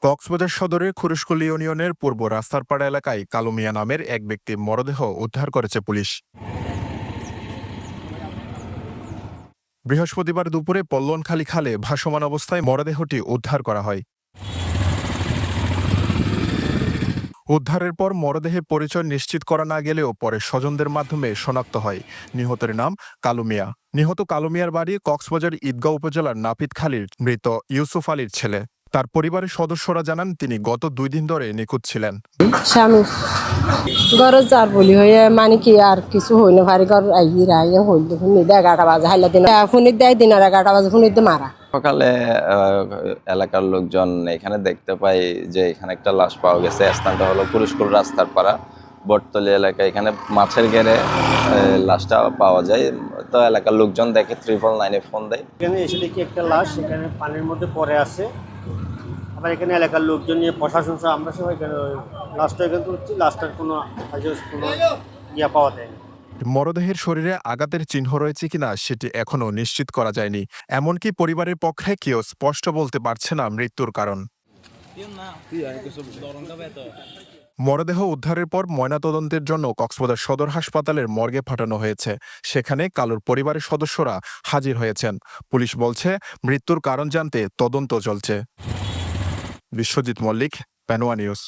কক্সবাজার সদরের খুরুশকুল ইউনিয়নের পূর্ব রাস্তারপাড়া এলাকায় কালু মিয়া নামের এক ব্যক্তির মরদেহ উদ্ধার করেছে পুলিশ। বৃহস্পতিবার দুপুরে পল্লনখালী খালে ভাসমান অবস্থায় মরদেহটি উদ্ধার করা হয়। উদ্ধারের পর মরদেহের পরিচয় নিশ্চিত করা না গেলেও পরে স্বজনদের মাধ্যমে শনাক্ত হয় নিহতের নাম কালু মিয়া। নিহত কালু মিয়ার বাড়ি কক্সবাজার ঈদগাঁও উপজেলার নাপিতখালীর মৃত ইউসুফ আলীর ছেলে। তার পরিবারের সদস্যরা জানান তিনি গত 2 দিন ধরে নিখোঁজ ছিলেন। স্বামী গরজ যার বলি হয়ে মানে কি আর কিছু হই না ভারি ঘর আইরা হইল শুনি 11টা বাজে হাইলা দিন ফোনে দেয় দিন আর 11টা বাজে ফোনে দিয়ে মারা। সকালে এলাকার লোকজন এখানে দেখতে পাই যে এখানে একটা লাশ পাওয়া গেছে। স্থানটা হলো খুরুশকুল রাস্তার পাড়া বটতলী এলাকা। এখানে মাছের ঘেরে লাশটা পাওয়া যায়। তো এলাকার লোকজন দেখে 999-এ ফোন দেয়। এখানে এসে দেখি একটা লাশ এখানে পানির মধ্যে পড়ে আছে। আবার এখানে এলাকার লোকজন নিয়ে প্রশাসন সহ আমরা সবাই এখানে লাশটা এখানে তুলছি। লাশটার কোনো ইয়া পাওয়া যায়নি। মরদেহের শরীরে আঘাতের চিহ্ন রয়েছে কিনা সেটি এখনও নিশ্চিত করা যায়নি। এমনকি পরিবারের পক্ষে কেউ স্পষ্ট বলতে পারছে না মৃত্যুর কারণ। মরদেহ উদ্ধারের পর ময়নাতদন্তের জন্য কক্সবাজার সদর হাসপাতালের মর্গে পাঠানো হয়েছে। সেখানে কালুর পরিবারের সদস্যরা হাজির হয়েছেন। পুলিশ বলছে মৃত্যুর কারণ জানতে তদন্ত চলছে। বিশ্বজিৎ মল্লিক, পেনোয়া নিউজ।